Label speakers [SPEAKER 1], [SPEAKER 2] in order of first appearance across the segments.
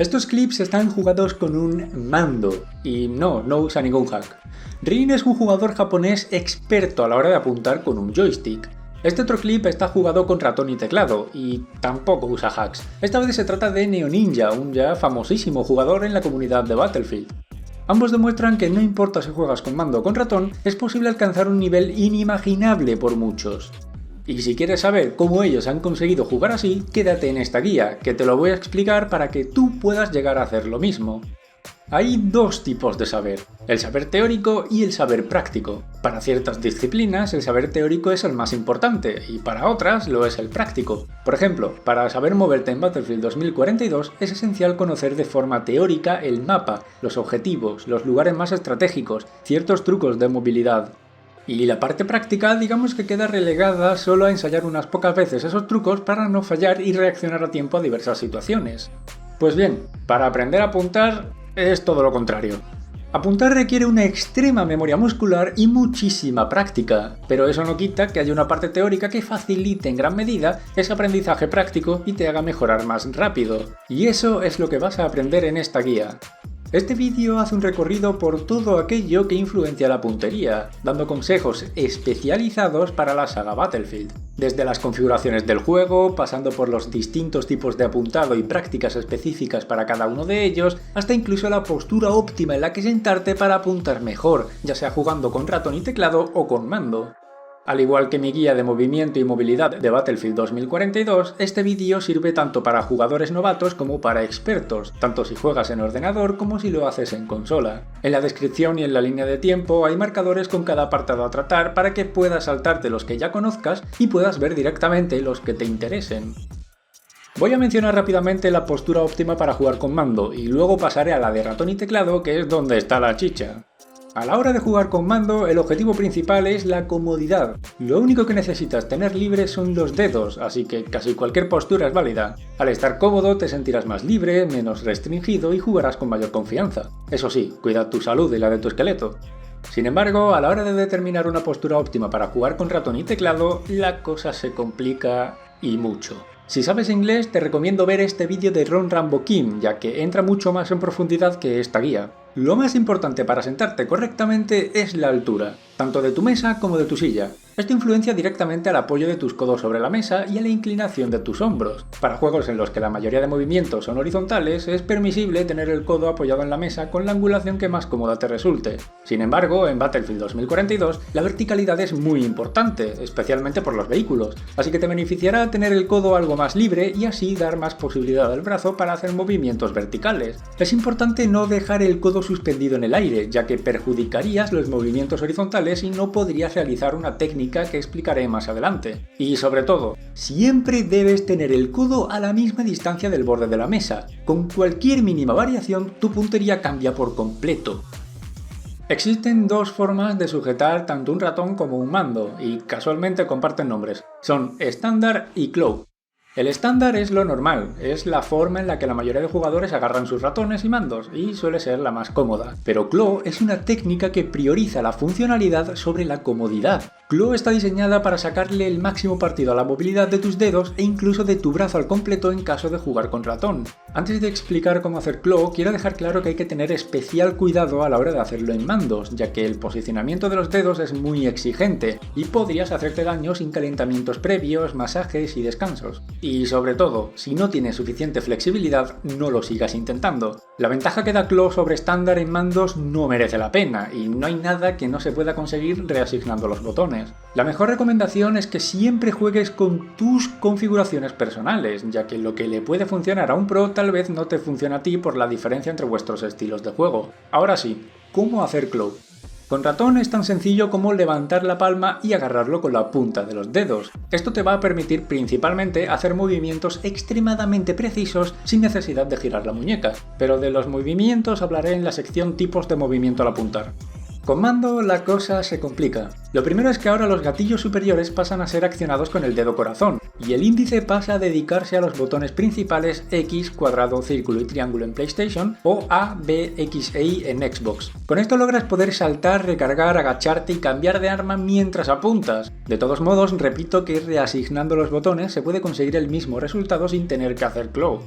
[SPEAKER 1] Estos clips están jugados con un mando y no usa ningún hack. Rin es un jugador japonés experto a la hora de apuntar con un joystick. Este otro clip está jugado con ratón y teclado y tampoco usa hacks. Esta vez se trata de Neoninja, un ya famosísimo jugador en la comunidad de Battlefield. Ambos demuestran que no importa si juegas con mando o con ratón, es posible alcanzar un nivel inimaginable por muchos. Y si quieres saber cómo ellos han conseguido jugar así, quédate en esta guía, que te lo voy a explicar para que tú puedas llegar a hacer lo mismo. Hay dos tipos de saber, el saber teórico y el saber práctico. Para ciertas disciplinas el saber teórico es el más importante y para otras lo es el práctico. Por ejemplo, para saber moverte en Battlefield 2042 es esencial conocer de forma teórica el mapa, los objetivos, los lugares más estratégicos, ciertos trucos de movilidad. Y la parte práctica digamos que queda relegada solo a ensayar unas pocas veces esos trucos para no fallar y reaccionar a tiempo a diversas situaciones. Pues bien, para aprender a apuntar es todo lo contrario. Apuntar requiere una extrema memoria muscular y muchísima práctica, pero eso no quita que haya una parte teórica que facilite en gran medida ese aprendizaje práctico y te haga mejorar más rápido. Y eso es lo que vas a aprender en esta guía. Este vídeo hace un recorrido por todo aquello que influencia la puntería, dando consejos especializados para la saga Battlefield. Desde las configuraciones del juego, pasando por los distintos tipos de apuntado y prácticas específicas para cada uno de ellos, hasta incluso la postura óptima en la que sentarte para apuntar mejor, ya sea jugando con ratón y teclado o con mando. Al igual que mi guía de movimiento y movilidad de Battlefield 2042, este vídeo sirve tanto para jugadores novatos como para expertos, tanto si juegas en ordenador como si lo haces en consola. En la descripción y en la línea de tiempo hay marcadores con cada apartado a tratar para que puedas saltarte los que ya conozcas y puedas ver directamente los que te interesen. Voy a mencionar rápidamente la postura óptima para jugar con mando y luego pasaré a la de ratón y teclado, que es donde está la chicha. A la hora de jugar con mando, el objetivo principal es la comodidad. Lo único que necesitas tener libres son los dedos, así que casi cualquier postura es válida. Al estar cómodo te sentirás más libre, menos restringido y jugarás con mayor confianza. Eso sí, cuida tu salud y la de tu esqueleto. Sin embargo, a la hora de determinar una postura óptima para jugar con ratón y teclado, la cosa se complica y mucho. Si sabes inglés, te recomiendo ver este vídeo de Ron Rambo Kim, ya que entra mucho más en profundidad que esta guía. Lo más importante para sentarte correctamente es la altura, tanto de tu mesa como de tu silla. Esto influencia directamente al apoyo de tus codos sobre la mesa y a la inclinación de tus hombros. Para juegos en los que la mayoría de movimientos son horizontales, es permisible tener el codo apoyado en la mesa con la angulación que más cómoda te resulte. Sin embargo, en Battlefield 2042, la verticalidad es muy importante, especialmente por los vehículos, así que te beneficiará tener el codo algo más libre y así dar más posibilidad al brazo para hacer movimientos verticales. Es importante no dejar el codo suspendido en el aire, ya que perjudicarías los movimientos horizontales y no podrías realizar una técnica que explicaré más adelante. Y sobre todo, siempre debes tener el codo a la misma distancia del borde de la mesa. Con cualquier mínima variación, tu puntería cambia por completo. Existen dos formas de sujetar tanto un ratón como un mando, y casualmente comparten nombres. Son estándar y claw. El estándar es lo normal, es la forma en la que la mayoría de jugadores agarran sus ratones y mandos, y suele ser la más cómoda. Pero claw es una técnica que prioriza la funcionalidad sobre la comodidad. Claw está diseñada para sacarle el máximo partido a la movilidad de tus dedos e incluso de tu brazo al completo en caso de jugar con ratón. Antes de explicar cómo hacer claw, quiero dejar claro que hay que tener especial cuidado a la hora de hacerlo en mandos, ya que el posicionamiento de los dedos es muy exigente y podrías hacerte daño sin calentamientos previos, masajes y descansos. Y sobre todo, si no tienes suficiente flexibilidad, no lo sigas intentando. La ventaja que da claw sobre estándar en mandos no merece la pena, y no hay nada que no se pueda conseguir reasignando los botones. La mejor recomendación es que siempre juegues con tus configuraciones personales, ya que lo que le puede funcionar a un pro tal vez no te funciona a ti por la diferencia entre vuestros estilos de juego. Ahora sí, ¿cómo hacer claw? Con ratón es tan sencillo como levantar la palma y agarrarlo con la punta de los dedos. Esto te va a permitir principalmente hacer movimientos extremadamente precisos sin necesidad de girar la muñeca, pero de los movimientos hablaré en la sección tipos de movimiento al apuntar. Con mando la cosa se complica. Lo primero es que ahora los gatillos superiores pasan a ser accionados con el dedo corazón, y el índice pasa a dedicarse a los botones principales X, cuadrado, círculo y triángulo en PlayStation, o A, B, X e Y en Xbox. Con esto logras poder saltar, recargar, agacharte y cambiar de arma mientras apuntas. De todos modos, repito que reasignando los botones se puede conseguir el mismo resultado sin tener que hacer claw.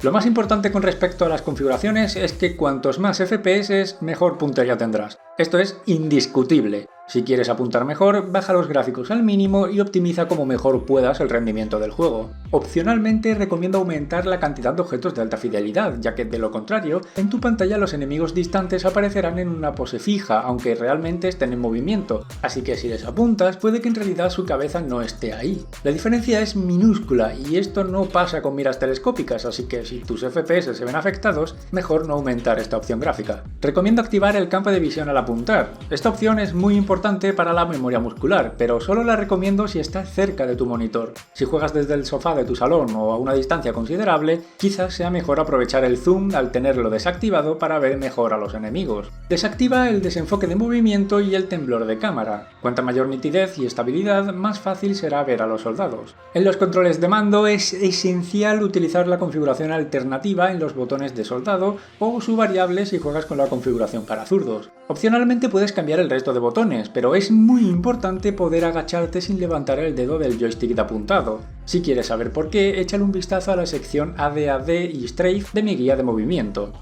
[SPEAKER 1] Lo más importante con respecto a las configuraciones es que cuantos más FPS, mejor puntería tendrás. Esto es indiscutible. Si quieres apuntar mejor, baja los gráficos al mínimo y optimiza como mejor puedas el rendimiento del juego. Opcionalmente recomiendo aumentar la cantidad de objetos de alta fidelidad, ya que de lo contrario, en tu pantalla los enemigos distantes aparecerán en una pose fija, aunque realmente estén en movimiento, así que si les apuntas puede que en realidad su cabeza no esté ahí. La diferencia es minúscula y esto no pasa con miras telescópicas, así que si tus FPS se ven afectados, mejor no aumentar esta opción gráfica. Recomiendo activar el campo de visión al apuntar. Esta opción es muy importante para la memoria muscular, pero solo la recomiendo si estás cerca de tu monitor. Si juegas desde el sofá de tu salón o a una distancia considerable, quizás sea mejor aprovechar el zoom al tenerlo desactivado para ver mejor a los enemigos. Desactiva el desenfoque de movimiento y el temblor de cámara. Cuanta mayor nitidez y estabilidad, más fácil será ver a los soldados. En los controles de mando es esencial utilizar la configuración alternativa en los botones de soldado o su variable si juegas con la configuración para zurdos. Opcionalmente puedes cambiar el resto de botones, pero es muy importante poder agacharte sin levantar el dedo del joystick de apuntado. Si quieres saber por qué, échale un vistazo a la sección ADAD y Strafe de mi guía de movimiento.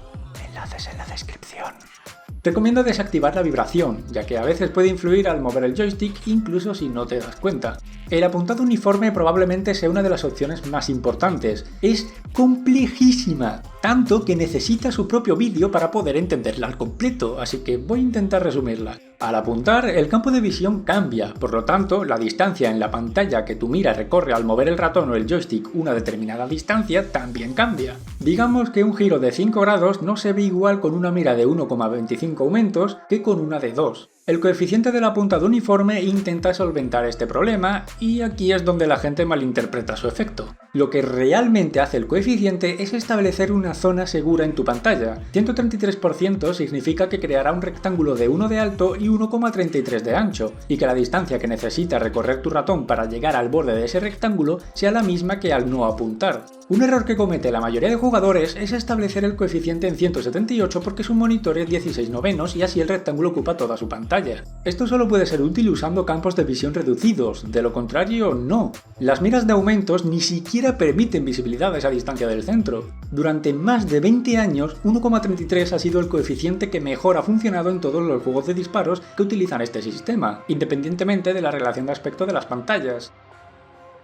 [SPEAKER 1] Enlaces en la descripción. Recomiendo desactivar la vibración, ya que a veces puede influir al mover el joystick incluso si no te das cuenta. El apuntado uniforme probablemente sea una de las opciones más importantes. Es complejísima, tanto que necesita su propio vídeo para poder entenderla al completo, así que voy a intentar resumirla. Al apuntar, el campo de visión cambia, por lo tanto, la distancia en la pantalla que tu mira recorre al mover el ratón o el joystick una determinada distancia también cambia. Digamos que un giro de 5 grados no se ve igual con una mira de 1,25 aumentos que con una de 2. El coeficiente del apuntado uniforme intenta solventar este problema y aquí es donde la gente malinterpreta su efecto. Lo que realmente hace el coeficiente es establecer una zona segura en tu pantalla. 133% significa que creará un rectángulo de 1 de alto y 1,33 de ancho, y que la distancia que necesita recorrer tu ratón para llegar al borde de ese rectángulo sea la misma que al no apuntar. Un error que comete la mayoría de jugadores es establecer el coeficiente en 178 porque su monitor es 16 novenos y así el rectángulo ocupa toda su pantalla. Esto solo puede ser útil usando campos de visión reducidos, de lo contrario no. Las miras de aumentos ni siquiera permiten visibilidad a esa distancia del centro. Durante más de 20 años, 1,33 ha sido el coeficiente que mejor ha funcionado en todos los juegos de disparos que utilizan este sistema, independientemente de la relación de aspecto de las pantallas.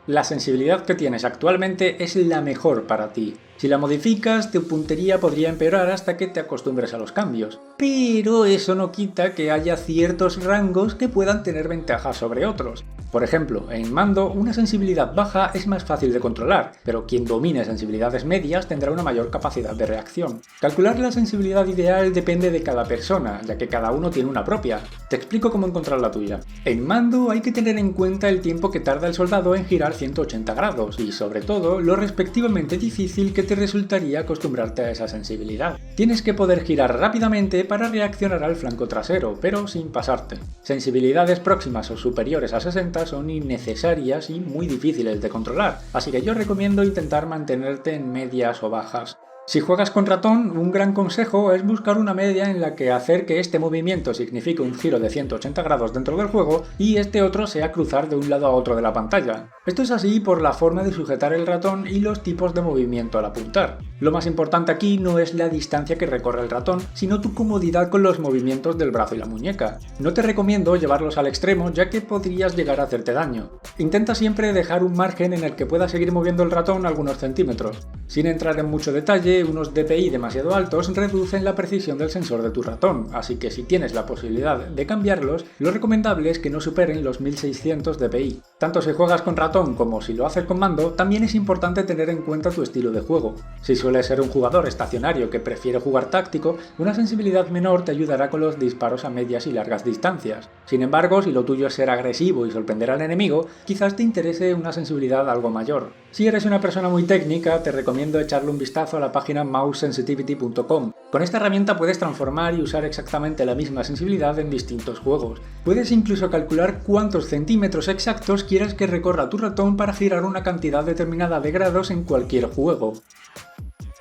[SPEAKER 1] La sensibilidad que tienes actualmente es la mejor para ti. Si la modificas, tu puntería podría empeorar hasta que te acostumbres a los cambios. Pero eso no quita que haya ciertos rangos que puedan tener ventajas sobre otros. Por ejemplo, en mando, una sensibilidad baja es más fácil de controlar, pero quien domine sensibilidades medias tendrá una mayor capacidad de reacción. Calcular la sensibilidad ideal depende de cada persona, ya que cada uno tiene una propia. Te explico cómo encontrar la tuya. En mando hay que tener en cuenta el tiempo que tarda el soldado en girar 180 grados y, sobre todo, lo respectivamente difícil que te resultaría acostumbrarte a esa sensibilidad. Tienes que poder girar rápidamente para reaccionar al flanco trasero, pero sin pasarte. Sensibilidades próximas o superiores a 60 son innecesarias y muy difíciles de controlar, así que yo recomiendo intentar mantenerte en medias o bajas. Si juegas con ratón, un gran consejo es buscar una media en la que hacer que este movimiento signifique un giro de 180 grados dentro del juego y este otro sea cruzar de un lado a otro de la pantalla. Esto es así por la forma de sujetar el ratón y los tipos de movimiento al apuntar. Lo más importante aquí no es la distancia que recorre el ratón, sino tu comodidad con los movimientos del brazo y la muñeca. No te recomiendo llevarlos al extremo ya que podrías llegar a hacerte daño. Intenta siempre dejar un margen en el que puedas seguir moviendo el ratón algunos centímetros. Sin entrar en mucho detalle, unos DPI demasiado altos reducen la precisión del sensor de tu ratón, así que si tienes la posibilidad de cambiarlos, lo recomendable es que no superen los 1600 DPI. Tanto si juegas con ratón como si lo haces con mando, también es importante tener en cuenta tu estilo de juego. Si sueles ser un jugador estacionario que prefiere jugar táctico, una sensibilidad menor te ayudará con los disparos a medias y largas distancias. Sin embargo, si lo tuyo es ser agresivo y sorprender al enemigo, quizás te interese una sensibilidad algo mayor. Si eres una persona muy técnica, te recomiendo echarle un vistazo a la página mousesensitivity.com. Con esta herramienta puedes transformar y usar exactamente la misma sensibilidad en distintos juegos. Puedes incluso calcular cuántos centímetros exactos quieres que recorra tu ratón para girar una cantidad determinada de grados en cualquier juego.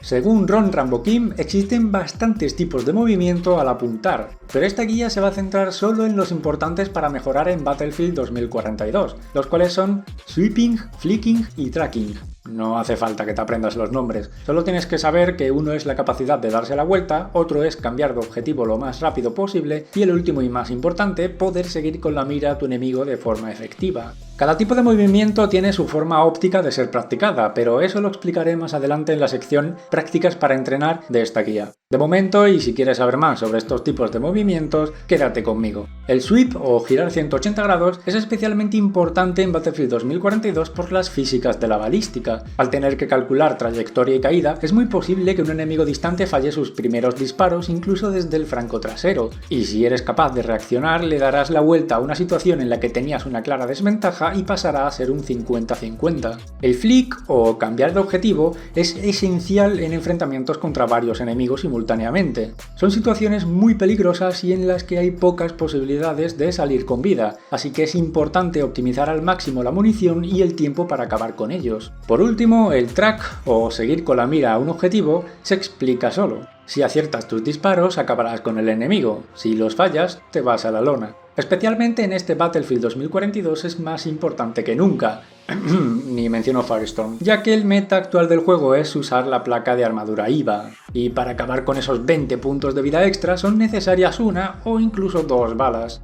[SPEAKER 1] Según Ron Rambo-Kim, existen bastantes tipos de movimiento al apuntar, pero esta guía se va a centrar solo en los importantes para mejorar en Battlefield 2042, los cuales son Sweeping, Flicking y Tracking. No hace falta que te aprendas los nombres, solo tienes que saber que uno es la capacidad de darse la vuelta, otro es cambiar de objetivo lo más rápido posible y el último y más importante, poder seguir con la mira a tu enemigo de forma efectiva. Cada tipo de movimiento tiene su forma óptica de ser practicada, pero eso lo explicaré más adelante en la sección Prácticas para entrenar de esta guía. De momento, y si quieres saber más sobre estos tipos de movimientos, quédate conmigo. El sweep o girar 180 grados es especialmente importante en Battlefield 2042 por las físicas de la balística. Al tener que calcular trayectoria y caída, es muy posible que un enemigo distante falle sus primeros disparos incluso desde el franco trasero, y si eres capaz de reaccionar le darás la vuelta a una situación en la que tenías una clara desventaja y pasará a ser un 50-50. El flick o cambiar de objetivo es esencial en enfrentamientos contra varios enemigos simultáneamente. Son situaciones muy peligrosas y en las que hay pocas posibilidades de salir con vida, así que es importante optimizar al máximo la munición y el tiempo para acabar con ellos. Por último, el track o seguir con la mira a un objetivo se explica solo. Si aciertas tus disparos acabarás con el enemigo, si los fallas te vas a la lona. Especialmente en este Battlefield 2042 es más importante que nunca, ni menciono Firestorm, ya que el meta actual del juego es usar la placa de armadura IVA, y para acabar con esos 20 puntos de vida extra son necesarias una o incluso 2 balas.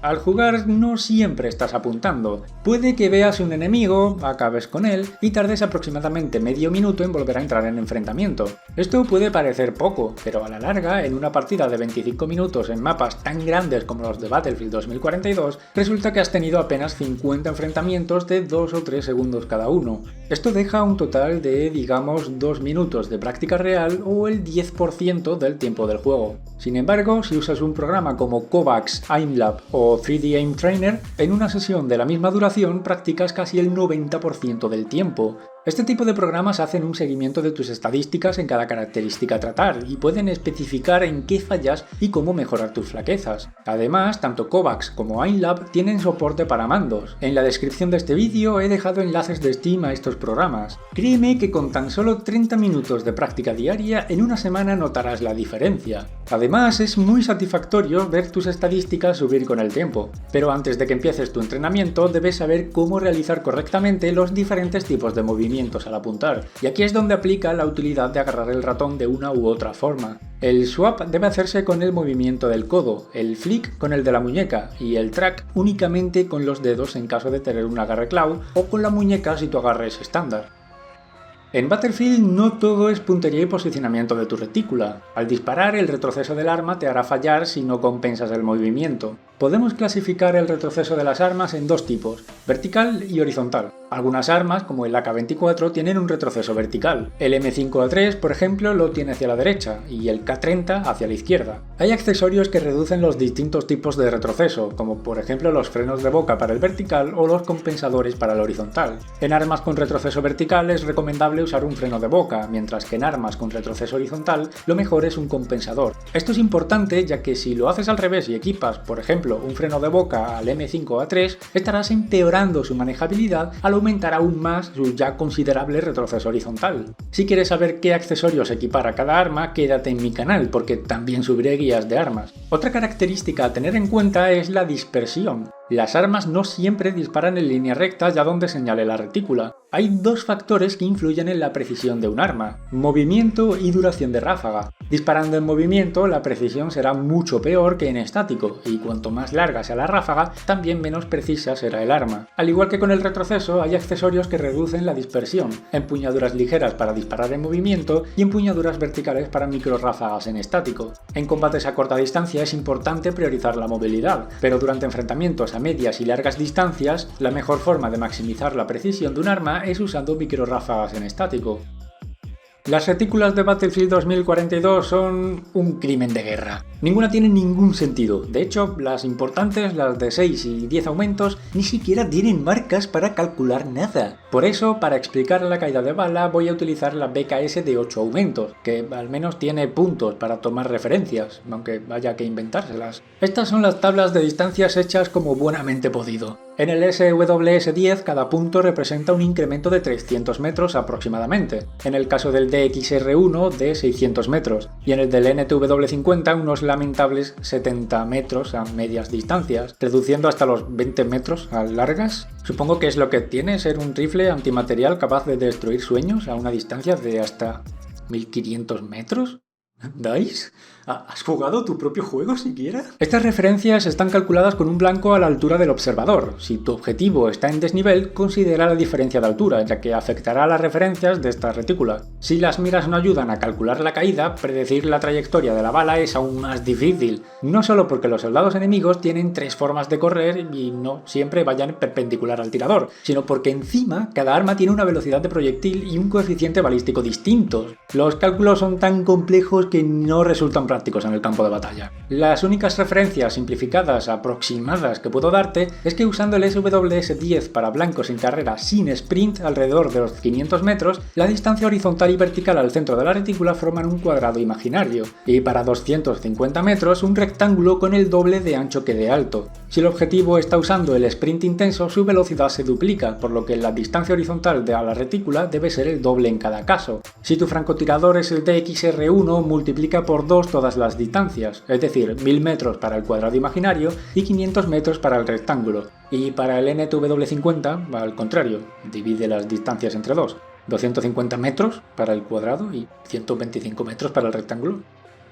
[SPEAKER 1] Al jugar no siempre estás apuntando. Puede que veas un enemigo, acabes con él y tardes aproximadamente medio minuto en volver a entrar en enfrentamiento. Esto puede parecer poco, pero a la larga, en una partida de 25 minutos en mapas tan grandes como los de Battlefield 2042, resulta que has tenido apenas 50 enfrentamientos de 2 o 3 segundos cada uno. Esto deja un total de, digamos, 2 minutos de práctica real o el 10% del tiempo del juego. Sin embargo, si usas un programa como Kovacs, Aimlab o 3D Aim Trainer, en una sesión de la misma duración practicas casi el 90% del tiempo. Este tipo de programas hacen un seguimiento de tus estadísticas en cada característica a tratar y pueden especificar en qué fallas y cómo mejorar tus flaquezas. Además, tanto Kovacs como Aimlab tienen soporte para mandos. En la descripción de este vídeo he dejado enlaces de Steam a estos programas. Créeme que con tan solo 30 minutos de práctica diaria, en una semana notarás la diferencia. Además, es muy satisfactorio ver tus estadísticas subir con el tiempo. Pero antes de que empieces tu entrenamiento, debes saber cómo realizar correctamente los diferentes tipos de movimientos al apuntar, y aquí es donde aplica la utilidad de agarrar el ratón de una u otra forma. El swap debe hacerse con el movimiento del codo, el flick con el de la muñeca y el track únicamente con los dedos en caso de tener un agarre claw o con la muñeca si tu agarre es estándar. En Battlefield no todo es puntería y posicionamiento de tu retícula. Al disparar, el retroceso del arma te hará fallar si no compensas el movimiento. Podemos clasificar el retroceso de las armas en dos tipos, vertical y horizontal. Algunas armas, como el AK-24, tienen un retroceso vertical. El M5A3, por ejemplo, lo tiene hacia la derecha y el K-30 hacia la izquierda. Hay accesorios que reducen los distintos tipos de retroceso, como por ejemplo los frenos de boca para el vertical o los compensadores para el horizontal. En armas con retroceso vertical es recomendable usar un freno de boca, mientras que en armas con retroceso horizontal lo mejor es un compensador. Esto es importante ya que si lo haces al revés y equipas, por ejemplo, un freno de boca al M5A3, estarás empeorando su manejabilidad al aumentar aún más su ya considerable retroceso horizontal. Si quieres saber qué accesorios equipar a cada arma, quédate en mi canal porque también subiré guías de armas. Otra característica a tener en cuenta es la dispersión. Las armas no siempre disparan en línea recta ya donde señale la retícula. Hay dos factores que influyen en la precisión de un arma: movimiento y duración de ráfaga. Disparando en movimiento, la precisión será mucho peor que en estático, y cuanto más larga sea la ráfaga, también menos precisa será el arma. Al igual que con el retroceso, hay accesorios que reducen la dispersión: empuñaduras ligeras para disparar en movimiento y empuñaduras verticales para microráfagas en estático. En combates a corta distancia es importante priorizar la movilidad, pero durante enfrentamientos a medias y largas distancias, la mejor forma de maximizar la precisión de un arma es usando microráfagas en estático. Las retículas de Battlefield 2042 son un crimen de guerra. Ninguna tiene ningún sentido. De hecho, las importantes, las de 6 y 10 aumentos, ni siquiera tienen marcas para calcular nada. Por eso, para explicar la caída de bala, voy a utilizar la BKS de 8 aumentos, que al menos tiene puntos para tomar referencias, aunque haya que inventárselas. Estas son las tablas de distancias hechas como buenamente podido. En el SWS-10 cada punto representa un incremento de 300 metros aproximadamente, en el caso del DXR-1 de 600 metros y en el del NTW-50 unos lamentables 70 metros a medias distancias, reduciendo hasta los 20 metros a largas. Supongo que es lo que tiene ser un rifle antimaterial capaz de destruir sueños a una distancia de hasta 1500 metros. ¿Dice? ¿Has jugado tu propio juego siquiera? Estas referencias están calculadas con un blanco a la altura del observador. Si tu objetivo está en desnivel, considera la diferencia de altura, ya que afectará a las referencias de esta retícula. Si las miras no ayudan a calcular la caída, predecir la trayectoria de la bala es aún más difícil. No solo porque los soldados enemigos tienen 3 formas de correr y no siempre vayan perpendicular al tirador, sino porque encima cada arma tiene una velocidad de proyectil y un coeficiente balístico distintos. Los cálculos son tan complejos que no resultan prácticos en el campo de batalla. Las únicas referencias simplificadas aproximadas que puedo darte es que usando el SWS-10 para blancos en carrera sin sprint alrededor de los 500 metros, la distancia horizontal y vertical al centro de la retícula forman un cuadrado imaginario, y para 250 metros un rectángulo con el doble de ancho que de alto. Si el objetivo está usando el sprint intenso, su velocidad se duplica, por lo que la distancia horizontal de la retícula debe ser el doble en cada caso. Si tu francotirador es el DXR1, multiplica por 2 todas las distancias, es decir, 1000 metros para el cuadrado imaginario y 500 metros para el rectángulo. Y para el NTW50, al contrario, divide las distancias entre 2. 250 metros para el cuadrado y 125 metros para el rectángulo.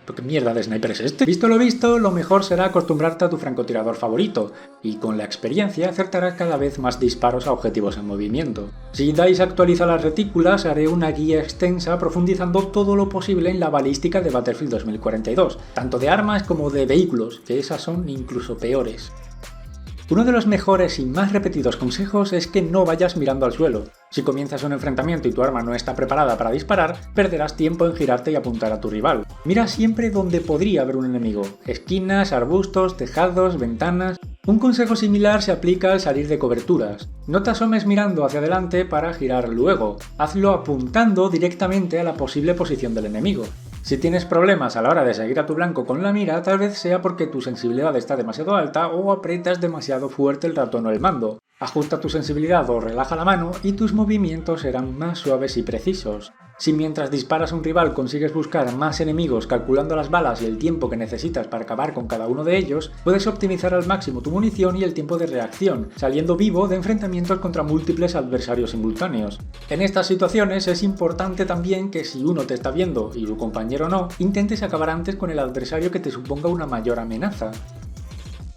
[SPEAKER 1] ¿Pero qué mierda de sniper es este? Visto lo visto, lo mejor será acostumbrarte a tu francotirador favorito, y con la experiencia acertarás cada vez más disparos a objetivos en movimiento. Si DICE actualiza las retículas, haré una guía extensa profundizando todo lo posible en la balística de Battlefield 2042, tanto de armas como de vehículos, que esas son incluso peores. Uno de los mejores y más repetidos consejos es que no vayas mirando al suelo. Si comienzas un enfrentamiento y tu arma no está preparada para disparar, perderás tiempo en girarte y apuntar a tu rival. Mira siempre donde podría haber un enemigo: esquinas, arbustos, tejados, ventanas. Un consejo similar se aplica al salir de coberturas. No te asomes mirando hacia adelante para girar luego. Hazlo apuntando directamente a la posible posición del enemigo. Si tienes problemas a la hora de seguir a tu blanco con la mira, tal vez sea porque tu sensibilidad está demasiado alta o aprietas demasiado fuerte el ratón o el mando. Ajusta tu sensibilidad o relaja la mano y tus movimientos serán más suaves y precisos. Si mientras disparas a un rival consigues buscar más enemigos calculando las balas y el tiempo que necesitas para acabar con cada uno de ellos, puedes optimizar al máximo tu munición y el tiempo de reacción, saliendo vivo de enfrentamientos contra múltiples adversarios simultáneos. En estas situaciones es importante también que si uno te está viendo y tu compañero no, intentes acabar antes con el adversario que te suponga una mayor amenaza.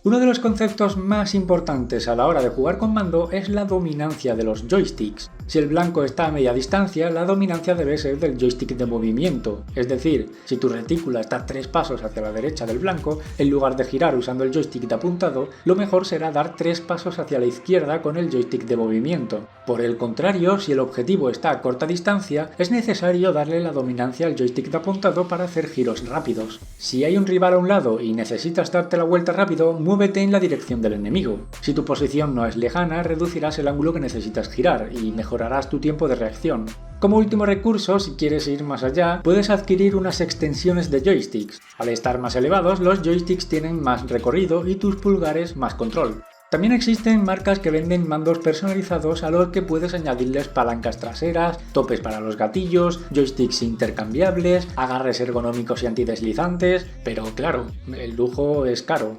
[SPEAKER 1] Uno de los conceptos más importantes a la hora de jugar con mando es la dominancia de los joysticks. Si el blanco está a media distancia, la dominancia debe ser del joystick de movimiento. Es decir, si tu retícula está 3 pasos hacia la derecha del blanco, en lugar de girar usando el joystick de apuntado, lo mejor será dar 3 pasos hacia la izquierda con el joystick de movimiento. Por el contrario, si el objetivo está a corta distancia, es necesario darle la dominancia al joystick de apuntado para hacer giros rápidos. Si hay un rival a un lado y necesitas darte la vuelta rápido, muévete en la dirección del enemigo. Si tu posición no es lejana, reducirás el ángulo que necesitas girar y mejorarás tu tiempo de reacción. Como último recurso, si quieres ir más allá, puedes adquirir unas extensiones de joysticks. Al estar más elevados, los joysticks tienen más recorrido y tus pulgares más control. También existen marcas que venden mandos personalizados a los que puedes añadirles palancas traseras, topes para los gatillos, joysticks intercambiables, agarres ergonómicos y antideslizantes, pero claro, el lujo es caro.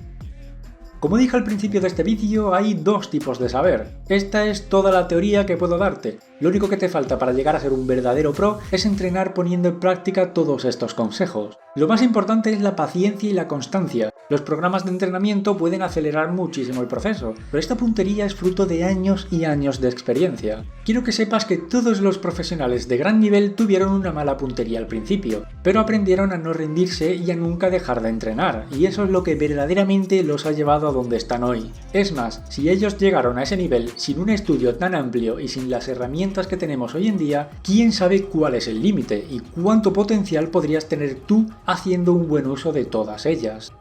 [SPEAKER 1] Como dije al principio de este vídeo, hay 2 tipos de saber. Esta es toda la teoría que puedo darte. Lo único que te falta para llegar a ser un verdadero pro es entrenar poniendo en práctica todos estos consejos. Lo más importante es la paciencia y la constancia. Los programas de entrenamiento pueden acelerar muchísimo el proceso, pero esta puntería es fruto de años y años de experiencia. Quiero que sepas que todos los profesionales de gran nivel tuvieron una mala puntería al principio, pero aprendieron a no rendirse y a nunca dejar de entrenar, y eso es lo que verdaderamente los ha llevado a donde están hoy. Es más, si ellos llegaron a ese nivel sin un estudio tan amplio y sin las herramientas que tenemos hoy en día, quién sabe cuál es el límite y cuánto potencial podrías tener tú haciendo un buen uso de todas ellas.